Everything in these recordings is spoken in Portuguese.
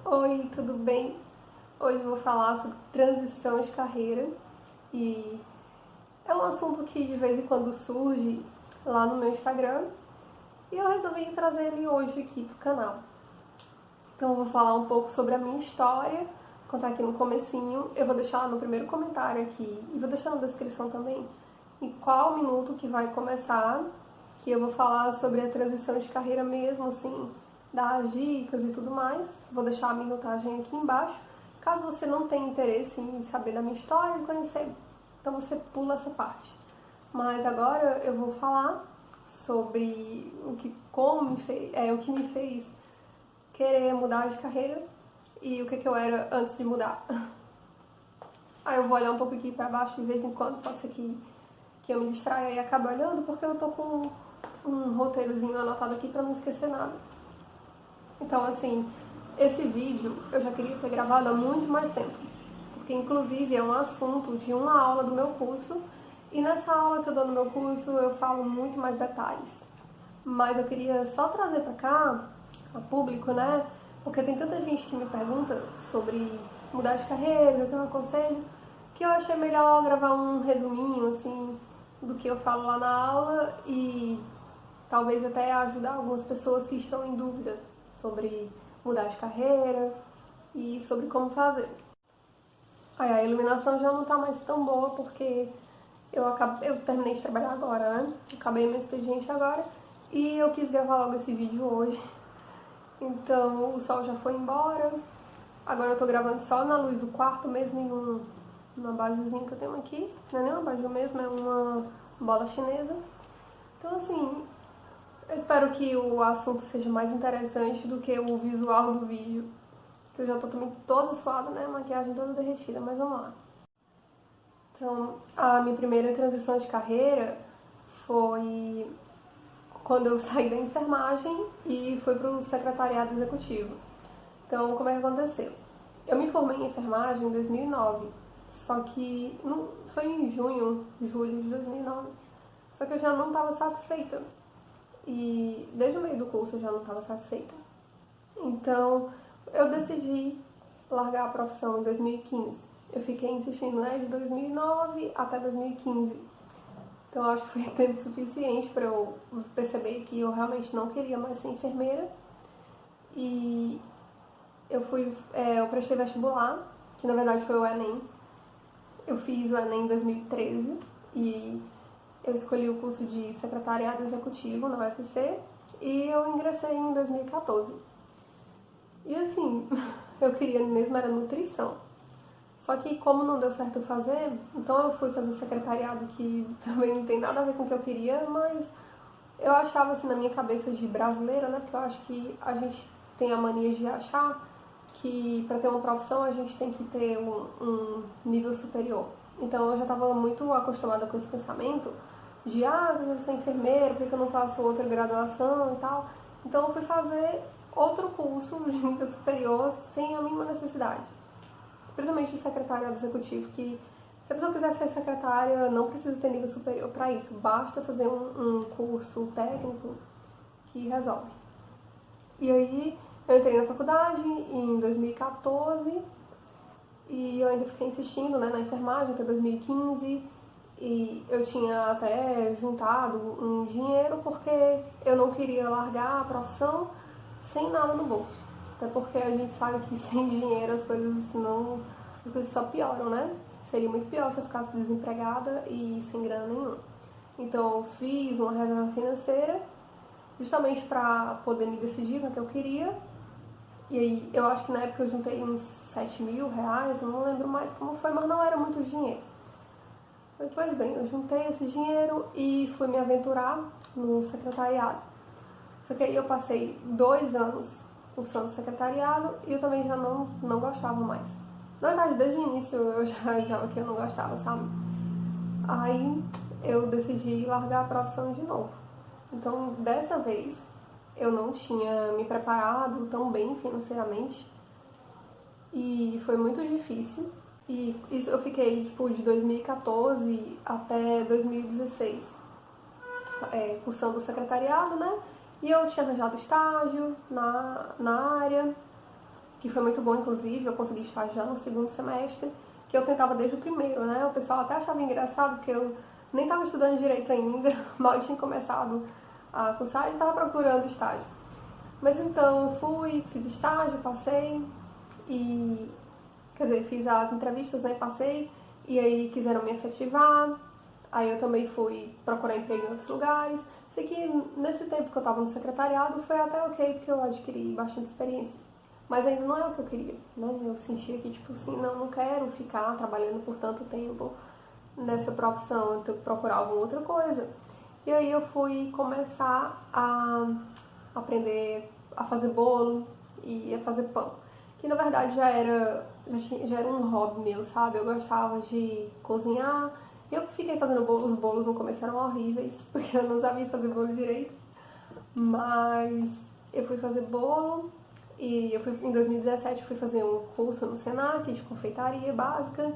Oi, tudo bem? Hoje eu vou falar sobre transição de carreira e é um assunto que de vez em quando surge lá no meu Instagram e eu resolvi trazer ele hoje aqui pro canal. Então eu vou falar um pouco sobre a minha história, contar aqui no comecinho, eu vou deixar lá no primeiro comentário aqui e vou deixar na descrição também em qual minuto que vai começar, que eu vou falar sobre a transição de carreira mesmo, assim, dar as dicas e tudo mais. Vou deixar a minutagem aqui embaixo. Caso você não tenha interesse em saber da minha história, em conhecer, então você pula essa parte. Mas agora eu vou falar sobre o que me fez querer mudar de carreira e o que eu era antes de mudar. Aí eu vou olhar um pouco aqui pra baixo de vez em quando, pode ser que eu me distraia e acabe olhando, porque eu tô com um roteirozinho anotado aqui pra não esquecer nada. Então, assim, esse vídeo eu já queria ter gravado há muito mais tempo, porque inclusive é um assunto de uma aula do meu curso, e nessa aula que eu dou no meu curso eu falo muito mais detalhes. Mas eu queria só trazer pra cá, a público, né? Porque tem tanta gente que me pergunta sobre mudar de carreira, o que eu aconselho, que eu achei melhor gravar um resuminho, assim, do que eu falo lá na aula e talvez até ajudar algumas pessoas que estão em dúvida sobre mudar de carreira e sobre como fazer. Aí a iluminação já não tá mais tão boa porque eu terminei de trabalhar agora, né? Acabei meu expediente agora e eu quis gravar logo esse vídeo hoje. Então o sol já foi embora. Agora eu tô gravando só na luz do quarto mesmo em um abajurzinho que eu tenho aqui. Não é nem um abajur mesmo, é uma bola chinesa. Então assim, eu espero que o assunto seja mais interessante do que o visual do vídeo. Que eu já tô também toda suada, né? Maquiagem toda derretida, mas vamos lá. Então, a minha primeira transição de carreira foi quando eu saí da enfermagem e fui pro secretariado executivo. Então, como é que aconteceu? Eu me formei em enfermagem em 2009, só que não, foi em julho de 2009, só que eu já não estava satisfeita. E desde o meio do curso eu já não estava satisfeita. Então, eu decidi largar a profissão em 2015. Eu fiquei insistindo, né, de 2009 até 2015. Então, eu acho que foi tempo suficiente para eu perceber que eu realmente não queria mais ser enfermeira. E eu prestei vestibular, que na verdade foi o Enem. Eu fiz o Enem em 2013 e eu escolhi o curso de secretariado executivo na UFC e eu ingressei em 2014. E assim, eu queria mesmo era nutrição. Só que como não deu certo fazer, então eu fui fazer secretariado, que também não tem nada a ver com o que eu queria, mas eu achava assim na minha cabeça de brasileira, né? Porque eu acho que a gente tem a mania de achar que para ter uma profissão a gente tem que ter um nível superior. Então eu já estava muito acostumada com esse pensamento de eu sou enfermeira, por que eu não faço outra graduação e tal. Então eu fui fazer outro curso de nível superior sem a mínima necessidade. Principalmente de secretariado executivo, que se a pessoa quiser ser secretária, não precisa ter nível superior para isso. Basta fazer um curso técnico que resolve. E aí eu entrei na faculdade em 2014 e eu ainda fiquei insistindo, né, na enfermagem até 2015 e eu tinha até juntado um dinheiro porque eu não queria largar a profissão sem nada no bolso. Até porque a gente sabe que sem dinheiro as coisas só pioram, né? Seria muito pior se eu ficasse desempregada e sem grana nenhuma. Então eu fiz uma reserva financeira justamente para poder me decidir no que eu queria. E aí eu acho que na época eu juntei uns 7 mil reais, eu não lembro mais como foi, mas não era muito dinheiro. Pois bem, eu juntei esse dinheiro e fui me aventurar no secretariado. Só que aí eu passei 2 anos cursando secretariado e eu também já não gostava mais. Na verdade, desde o início eu já achava que eu não gostava, sabe? Aí eu decidi largar a profissão de novo. Então, dessa vez, eu não tinha me preparado tão bem financeiramente e foi muito difícil. E isso eu fiquei, tipo, de 2014 até 2016 cursando o secretariado, né? E eu tinha arranjado estágio na área, que foi muito bom, inclusive, eu consegui estagiar no segundo semestre, que eu tentava desde o primeiro, né? O pessoal até achava engraçado, porque eu nem estava estudando direito ainda, mal tinha começado a cursar e estava procurando estágio. Mas então, eu fui, fiz estágio, passei, e, quer dizer, fiz as entrevistas, né, passei, e aí quiseram me efetivar, aí eu também fui procurar emprego em outros lugares. Sei que nesse tempo que eu estava no secretariado foi até ok, porque eu adquiri bastante experiência. Mas ainda não é o que eu queria, né? Eu sentia que, tipo assim, não quero ficar trabalhando por tanto tempo nessa profissão, eu tenho que procurar alguma outra coisa. E aí eu fui começar a aprender a fazer bolo e a fazer pão. Que na verdade já era um hobby meu, sabe? Eu gostava de cozinhar. Eu fiquei fazendo bolos, os bolos no começo eram horríveis, porque eu não sabia fazer bolo direito. Mas eu fui fazer bolo e em 2017 fui fazer um curso no Senac de confeitaria básica.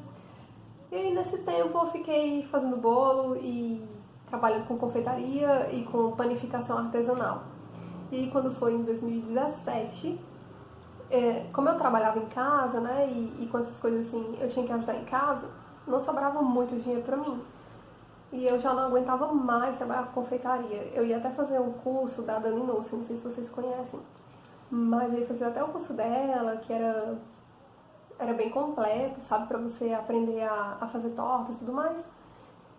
E aí nesse tempo eu fiquei fazendo bolo e trabalhando com confeitaria e com panificação artesanal. E quando foi em 2017, como eu trabalhava em casa, né, e com essas coisas assim, eu tinha que ajudar em casa, não sobrava muito dinheiro pra mim. E eu já não aguentava mais trabalhar com confeitaria. Eu ia até fazer um curso da Dani Nusso, não sei se vocês conhecem. Mas eu ia fazer até o curso dela, que era bem completo, sabe, pra você aprender a fazer tortas e tudo mais.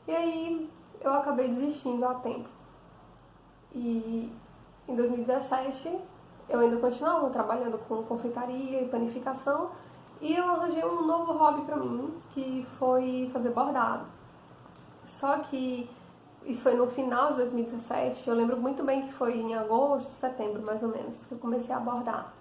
E aí eu acabei desistindo há tempo. E em 2017 eu ainda continuava trabalhando com confeitaria e panificação e eu arranjei um novo hobby pra mim, que foi fazer bordado. Só que isso foi no final de 2017, eu lembro muito bem que foi em agosto, setembro mais ou menos, que eu comecei a bordar.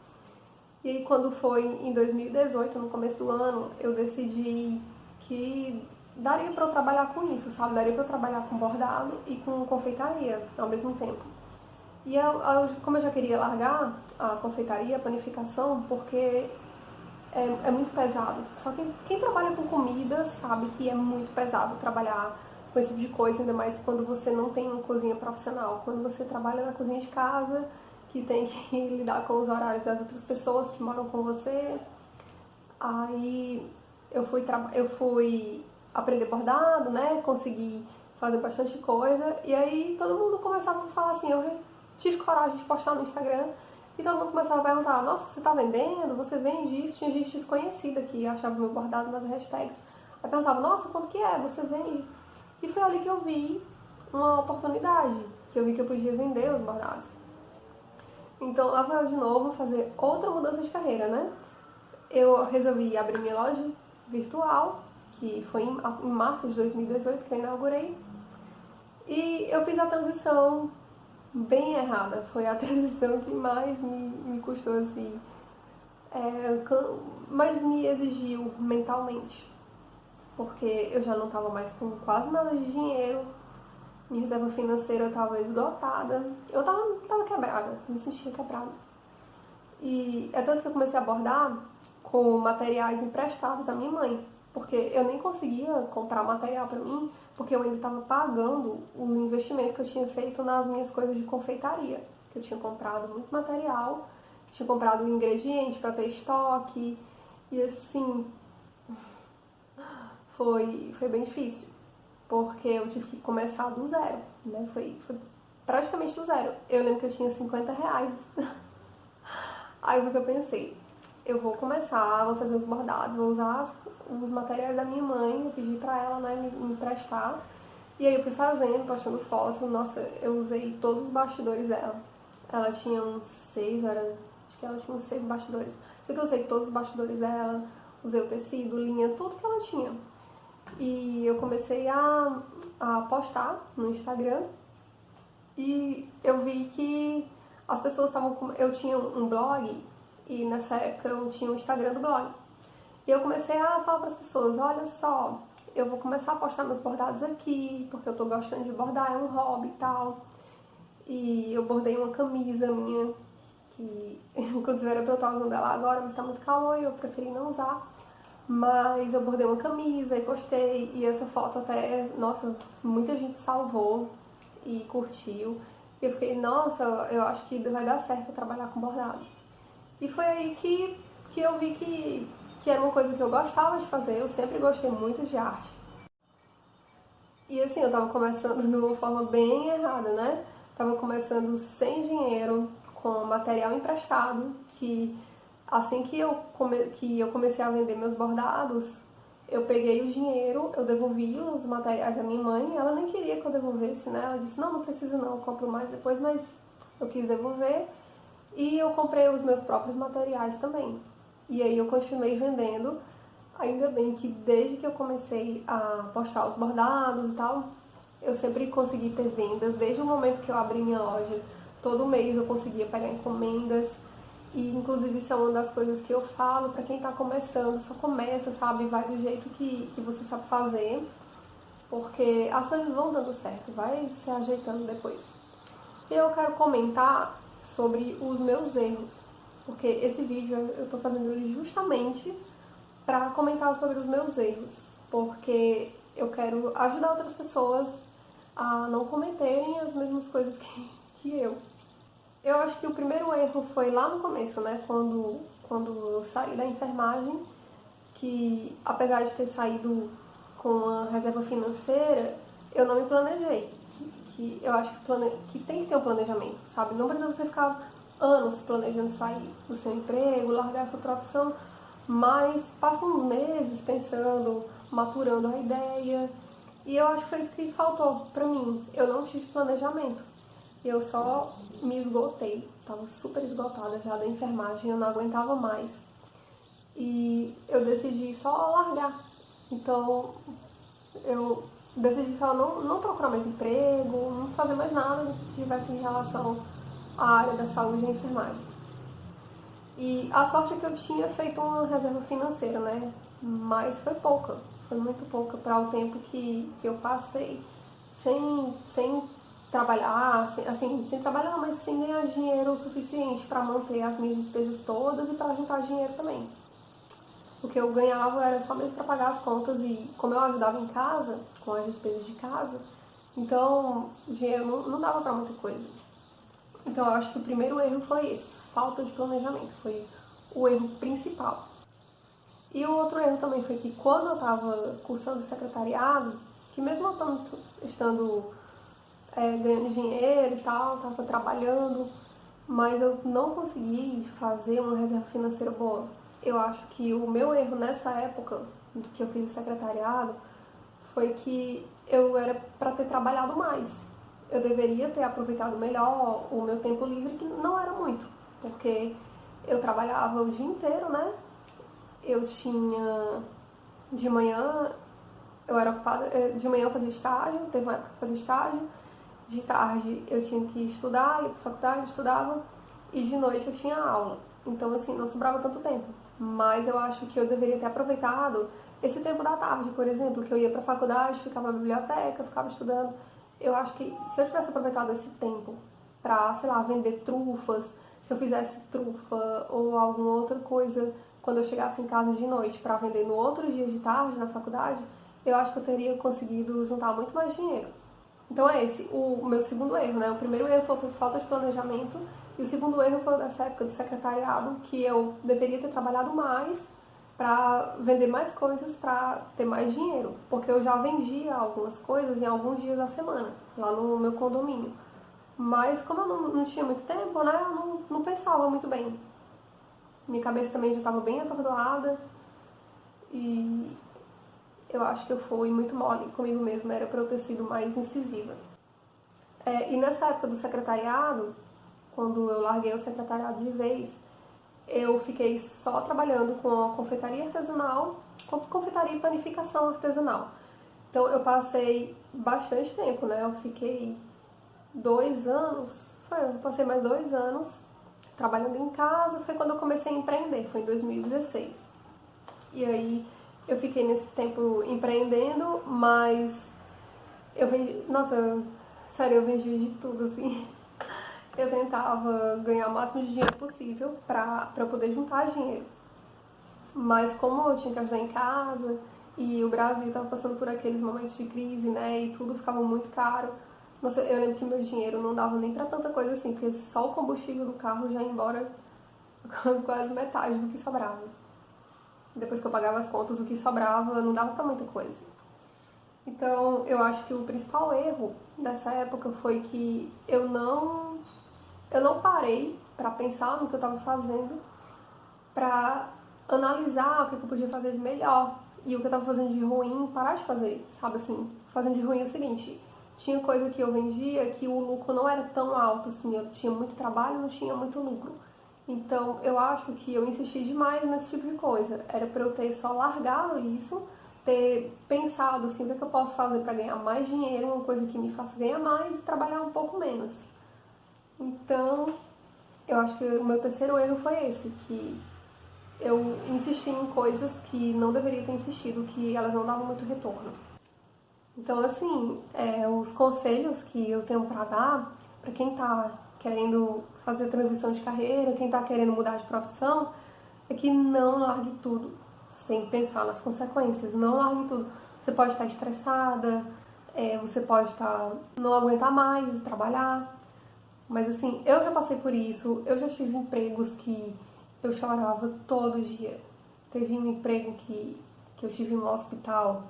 E aí quando foi em 2018, no começo do ano, eu decidi que daria pra eu trabalhar com isso, sabe? Daria pra eu trabalhar com bordado e com confeitaria ao mesmo tempo. E como eu já queria largar a confeitaria, a panificação, porque é muito pesado. Só que quem trabalha com comida sabe que é muito pesado trabalhar com esse tipo de coisa, ainda mais quando você não tem uma cozinha profissional. Quando você trabalha na cozinha de casa, que tem que lidar com os horários das outras pessoas que moram com você. Aí eu fui aprender bordado, né? Consegui fazer bastante coisa. E aí todo mundo começava a falar assim, eu tive coragem de postar no Instagram e todo mundo começava a perguntar, nossa, você tá vendendo? Você vende isso? Tinha gente desconhecida que achava meu bordado nas hashtags. Aí perguntava, nossa, quanto que é? Você vende? E foi ali que eu vi uma oportunidade, que eu vi que eu podia vender os bordados. Então lá foi eu de novo fazer outra mudança de carreira, né? Eu resolvi abrir minha loja virtual, que foi em março de 2018 que eu inaugurei. E eu fiz a transição bem errada. Foi a transição que mais me custou, assim, mais me exigiu mentalmente. Porque eu já não estava mais com quase nada de dinheiro, minha reserva financeira estava esgotada, eu tava quebrada, me sentia quebrada. E é tanto que eu comecei a bordar com materiais emprestados da minha mãe, porque eu nem conseguia comprar material para mim, porque eu ainda estava pagando o investimento que eu tinha feito nas minhas coisas de confeitaria, que eu tinha comprado muito material, tinha comprado ingrediente para ter estoque, e assim, foi bem difícil, porque eu tive que começar do zero, né? Foi praticamente do zero. Eu lembro que eu tinha R$ 50. Aí o que eu pensei? Eu vou começar, vou fazer os bordados, vou usar os materiais da minha mãe, eu pedi pra ela, né, me emprestar. E aí eu fui fazendo, postando foto. Nossa, eu usei todos os bastidores dela. Ela tinha uns 6, acho que ela tinha uns 6 bastidores. Sei que eu usei todos os bastidores dela, usei o tecido, linha, tudo que ela tinha. E eu comecei a postar no Instagram e eu vi que as pessoas estavam... Eu tinha um blog e nessa época eu tinha o Instagram do blog. E eu comecei a falar para as pessoas, olha só, eu vou começar a postar meus bordados aqui, porque eu tô gostando de bordar, é um hobby e tal. E eu bordei uma camisa minha, que inclusive era pra eu estar usando ela agora, mas tá muito calor e eu preferi não usar. Mas eu bordei uma camisa e postei, e essa foto até, nossa, muita gente salvou e curtiu. E eu fiquei, nossa, eu acho que vai dar certo trabalhar com bordado. E foi aí que que eu vi que era uma coisa que eu gostava de fazer, eu sempre gostei muito de arte. E assim, eu tava começando de uma forma bem errada, né? Tava começando sem dinheiro, com material emprestado, que assim que eu comecei a vender meus bordados, eu peguei o dinheiro, eu devolvi os materiais da minha mãe, ela nem queria que eu devolvesse, né? Ela disse, não, não precisa não, eu compro mais depois, mas eu quis devolver. E eu comprei os meus próprios materiais também. E aí eu continuei vendendo. Ainda bem que desde que eu comecei a postar os bordados e tal, eu sempre consegui ter vendas. Desde o momento que eu abri minha loja, todo mês eu conseguia pegar encomendas. E inclusive isso é uma das coisas que eu falo pra quem tá começando, só começa, sabe? Vai do jeito que você sabe fazer, porque as coisas vão dando certo, vai se ajeitando depois. E eu quero comentar sobre os meus erros, porque esse vídeo eu tô fazendo ele justamente para comentar sobre os meus erros, porque eu quero ajudar outras pessoas a não cometerem as mesmas coisas que eu. Eu acho que o primeiro erro foi lá no começo, né, quando eu saí da enfermagem, que apesar de ter saído com uma reserva financeira, eu não me planejei. Que eu acho que tem que ter um planejamento, sabe? Não precisa você ficar anos planejando sair do seu emprego, largar a sua profissão, mas passa uns meses pensando, maturando a ideia. E eu acho que foi isso que faltou pra mim. Eu não tive planejamento. Eu só me esgotei. Tava super esgotada já da enfermagem, eu não aguentava mais. E eu decidi só largar. Então, eu decidi só não procurar mais emprego, não fazer mais nada que tivesse em relação à área da saúde e da enfermagem. E a sorte é que eu tinha feito uma reserva financeira, né? Mas foi pouca, foi muito pouca para o tempo que eu passei sem trabalhar, sem trabalhar, mas sem ganhar dinheiro o suficiente para manter as minhas despesas todas e para juntar dinheiro também. O que eu ganhava era só mesmo para pagar as contas e como eu ajudava em casa, com as despesas de casa, então o dinheiro não dava para muita coisa. Então eu acho que o primeiro erro foi esse, falta de planejamento, foi o erro principal. E o outro erro também foi que quando eu estava cursando secretariado, que mesmo eu estando ganhando dinheiro e tal, estava trabalhando, mas eu não consegui fazer uma reserva financeira boa. Eu acho que o meu erro nessa época do que eu fiz o secretariado foi que eu era para ter trabalhado mais. Eu deveria ter aproveitado melhor o meu tempo livre, que não era muito, porque eu trabalhava o dia inteiro, né? Eu tinha de manhã, eu era ocupada, de manhã eu fazia estágio, teve uma época que eu fazia estágio, de tarde eu tinha que estudar, ia pra faculdade, estudava, e de noite eu tinha aula. Então, assim, não sobrava tanto tempo. Mas eu acho que eu deveria ter aproveitado esse tempo da tarde, por exemplo, que eu ia pra faculdade, ficava na biblioteca, ficava estudando. Eu acho que se eu tivesse aproveitado esse tempo pra, sei lá, vender trufas, se eu fizesse trufa ou alguma outra coisa quando eu chegasse em casa de noite pra vender no outro dia de tarde na faculdade, eu acho que eu teria conseguido juntar muito mais dinheiro. Então é esse o meu segundo erro, né? O primeiro erro foi por falta de planejamento e o segundo erro foi nessa época do secretariado, que eu deveria ter trabalhado mais para vender mais coisas para ter mais dinheiro, porque eu já vendia algumas coisas em alguns dias da semana, lá no meu condomínio. Mas como eu não tinha muito tempo, né, eu não pensava muito bem. Minha cabeça também já estava bem atordoada e eu acho que eu fui muito mole comigo mesma, era para eu ter sido mais incisiva. E nessa época do secretariado, quando eu larguei o secretariado de vez, eu fiquei só trabalhando com a confeitaria artesanal, confeitaria e panificação artesanal. Então eu passei bastante tempo, né? Eu fiquei 2 anos, eu passei mais 2 anos trabalhando em casa, foi quando eu comecei a empreender, foi em 2016. E aí eu fiquei nesse tempo empreendendo, mas eu vendi, nossa, sério, eu vendi de tudo, assim. Eu tentava ganhar o máximo de dinheiro possível pra eu poder juntar dinheiro. Mas como eu tinha que ajudar em casa e o Brasil estava passando por aqueles momentos de crise, né, e tudo ficava muito caro, nossa, eu lembro que meu dinheiro não dava nem pra tanta coisa assim, porque só o combustível do carro já ia embora quase metade do que sobrava. Depois que eu pagava as contas, o que sobrava não dava pra muita coisa. Então, eu acho que o principal erro dessa época foi que eu não parei pra pensar no que eu estava fazendo, pra analisar o que eu podia fazer de melhor e o que eu estava fazendo de ruim, parar de fazer, sabe assim? Fazendo de ruim é o seguinte, tinha coisa que eu vendia que o lucro não era tão alto assim, eu tinha muito trabalho, não tinha muito lucro. Então, eu acho que eu insisti demais nesse tipo de coisa. Era pra eu ter só largado isso, ter pensado assim, o que é que eu posso fazer pra ganhar mais dinheiro, uma coisa que me faça ganhar mais e trabalhar um pouco menos. Então, eu acho que o meu terceiro erro foi esse, que eu insisti em coisas que não deveria ter insistido, que elas não davam muito retorno. Então, assim, os conselhos que eu tenho pra dar pra quem tá querendo fazer transição de carreira, quem tá querendo mudar de profissão, é que não largue tudo sem pensar nas consequências. Não largue tudo. Você pode estar estressada, você pode não aguentar mais trabalhar, mas assim, eu já passei por isso, eu já tive empregos que eu chorava todo dia. Teve um emprego que eu tive no hospital.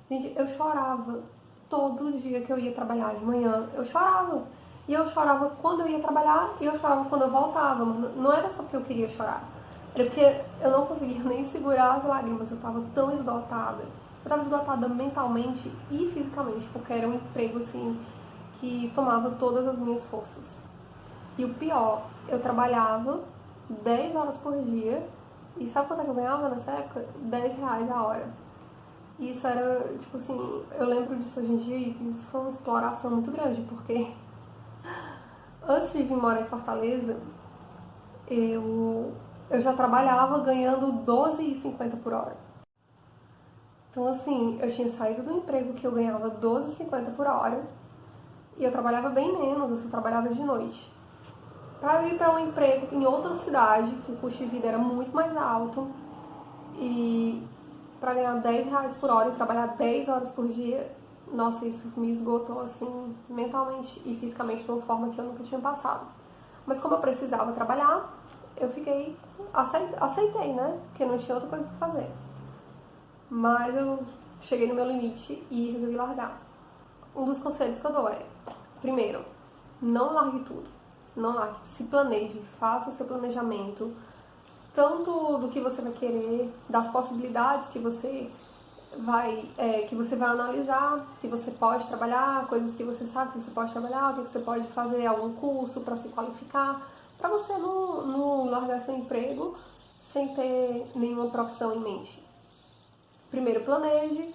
Gente, eu chorava todo dia que eu ia trabalhar de manhã. Eu chorava. E eu chorava quando eu ia trabalhar e eu chorava quando eu voltava. Mas não era só porque eu queria chorar. Era porque eu não conseguia nem segurar as lágrimas. Eu tava tão esgotada. Eu tava esgotada mentalmente e fisicamente, porque era um emprego assim que tomava todas as minhas forças. E o pior, eu trabalhava 10 horas por dia. E sabe quanto é que eu ganhava nessa época? R$ 10 a hora. E isso era, tipo assim, eu lembro disso hoje em dia e isso foi uma exploração muito grande, porque antes de vir morar em Fortaleza, eu já trabalhava ganhando R$ 12,50 por hora. Então, assim, eu tinha saído do emprego que eu ganhava R$ 12,50 por hora e eu trabalhava bem menos, eu só trabalhava de noite. Para ir para um emprego em outra cidade, que o custo de vida era muito mais alto, e para ganhar R$ 10 por hora e trabalhar 10 horas por dia, nossa, isso me esgotou assim, mentalmente e fisicamente de uma forma que eu nunca tinha passado. Mas como eu precisava trabalhar, eu aceitei, né? Porque não tinha outra coisa pra fazer. Mas eu cheguei no meu limite e resolvi largar. Um dos conselhos que eu dou é, primeiro, não largue tudo. Não largue, se planeje, faça seu planejamento, tanto do que você vai querer, das possibilidades que você vai analisar, que você pode trabalhar, coisas que você sabe que você pode trabalhar, o que você pode fazer, algum curso para se qualificar, para você não largar seu emprego sem ter nenhuma profissão em mente. Primeiro planeje,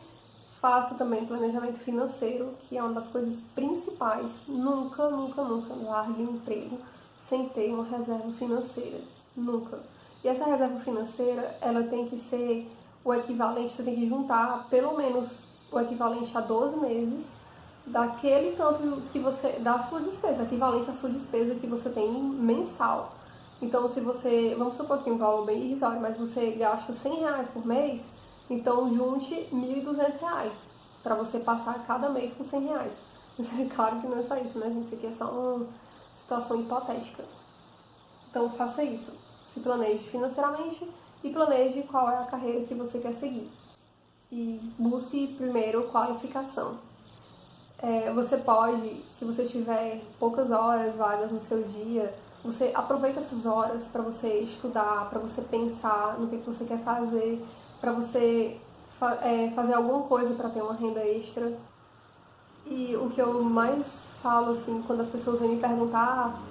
faça também planejamento financeiro, que é uma das coisas principais. Nunca, nunca, nunca largue um emprego sem ter uma reserva financeira. Nunca. E essa reserva financeira, ela tem que ser o equivalente, você tem que juntar pelo menos o equivalente a 12 meses daquele tanto que você, da sua despesa, equivalente à sua despesa que você tem mensal. Então, se você, vamos supor que um valor bem irrisório, mas você gasta R$ 100 por mês, então junte R$ 1.200 para você passar cada mês com R$ 100. Mas é claro que não é só isso, né, gente? Isso aqui é só uma situação hipotética. Então, faça isso. Se planeje financeiramente e planeje qual é a carreira que você quer seguir. E busque primeiro qualificação. Você pode, se você tiver poucas horas vagas no seu dia, você aproveita essas horas para você estudar, para você pensar no que você quer fazer, para você fazer alguma coisa para ter uma renda extra. E o que eu mais falo, assim, quando as pessoas vêm me perguntar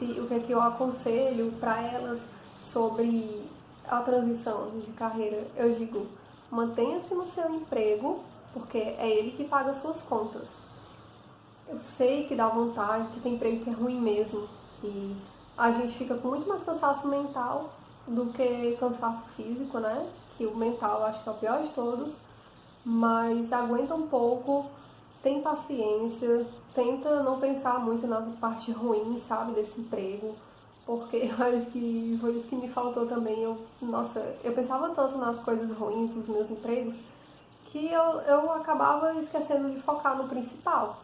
o que é que eu aconselho para elas sobre a transição de carreira, eu digo, mantenha-se no seu emprego, porque é ele que paga as suas contas. Eu sei que dá vontade, que tem emprego que é ruim mesmo, que a gente fica com muito mais cansaço mental do que cansaço físico, né? Que o mental eu acho que é o pior de todos, mas aguenta um pouco, tem paciência, tenta não pensar muito na parte ruim, sabe, desse emprego, porque eu acho que foi isso que me faltou também. Eu pensava tanto nas coisas ruins dos meus empregos que eu acabava esquecendo de focar no principal.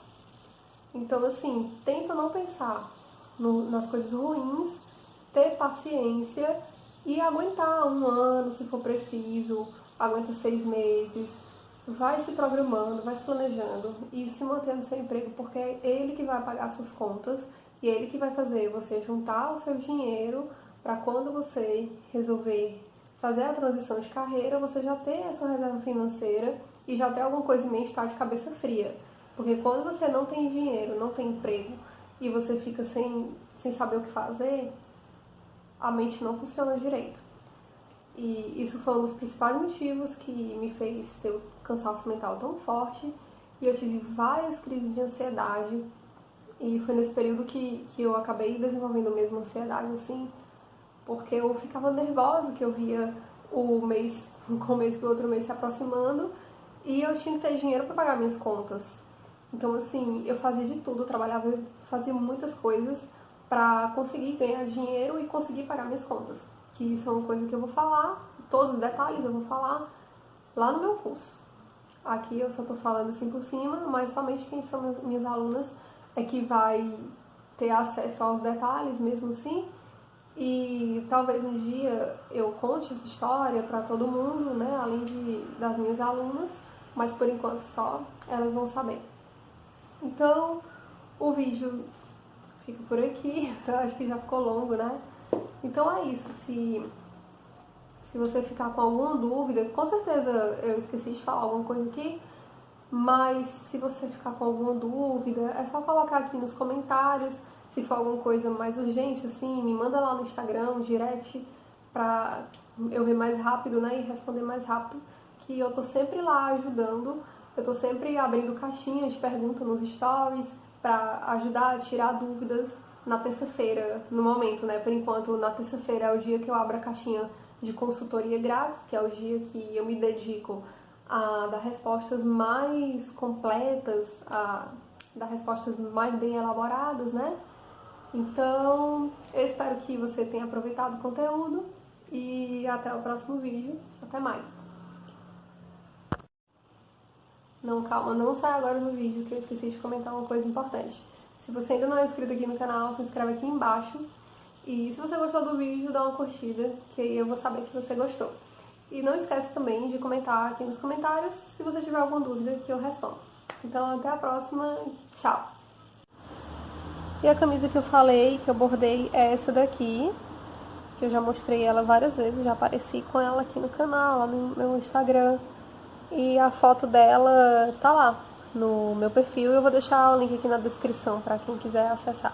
Então, assim, tenta não pensar nas coisas ruins ter paciência e aguentar 1 ano, se for preciso, aguenta 6 meses, vai se programando, vai se planejando e se mantendo no seu emprego, porque é ele que vai pagar suas contas e é ele que vai fazer você juntar o seu dinheiro para quando você resolver fazer a transição de carreira, você já ter essa reserva financeira e já ter alguma coisa em mente, estar de cabeça fria. Porque quando você não tem dinheiro, não tem emprego e você fica sem saber o que fazer, a mente não funciona direito. E isso foi um dos principais motivos que me fez ter um cansaço mental tão forte e eu tive várias crises de ansiedade. E foi nesse período que eu acabei desenvolvendo mesmo ansiedade, assim, porque eu ficava nervosa, que eu via o começo do outro mês se aproximando e eu tinha que ter dinheiro para pagar minhas contas. Então, assim, eu fazia de tudo, eu trabalhava, fazia muitas coisas para conseguir ganhar dinheiro e conseguir pagar minhas contas. Que isso é uma coisa que eu vou falar, todos os detalhes eu vou falar lá no meu curso. Aqui eu só tô falando assim por cima, mas somente quem são minhas alunas é que vai ter acesso aos detalhes mesmo assim. E talvez um dia eu conte essa história para todo mundo, né, além das minhas alunas, mas por enquanto só elas vão saber. Então, o vídeo fica por aqui, eu acho que já ficou longo, né? Então é isso, se você ficar com alguma dúvida, com certeza eu esqueci de falar alguma coisa aqui, mas se você ficar com alguma dúvida, é só colocar aqui nos comentários. Se for alguma coisa mais urgente, assim, me manda lá no Instagram, um direct, pra eu ver mais rápido, né, e responder mais rápido, que eu tô sempre lá ajudando, eu tô sempre abrindo caixinhas de perguntas nos stories pra ajudar a tirar dúvidas na terça-feira, no momento, né, por enquanto, na terça-feira é o dia que eu abro a caixinha de consultoria grátis, que é o dia que eu me dedico a dar respostas mais completas, a dar respostas mais bem elaboradas, né? Então, eu espero que você tenha aproveitado o conteúdo e até o próximo vídeo. Até mais! Não, calma, não sai agora do vídeo que eu esqueci de comentar uma coisa importante. Se você ainda não é inscrito aqui no canal, se inscreve aqui embaixo. E se você gostou do vídeo, dá uma curtida, que aí eu vou saber que você gostou. E não esquece também de comentar aqui nos comentários se você tiver alguma dúvida que eu respondo. Então, até a próxima. Tchau! E a camisa que eu falei, que eu bordei, é essa daqui, que eu já mostrei ela várias vezes, já apareci com ela aqui no canal, lá no meu Instagram. E a foto dela tá lá no meu perfil e eu vou deixar o link aqui na descrição para quem quiser acessar.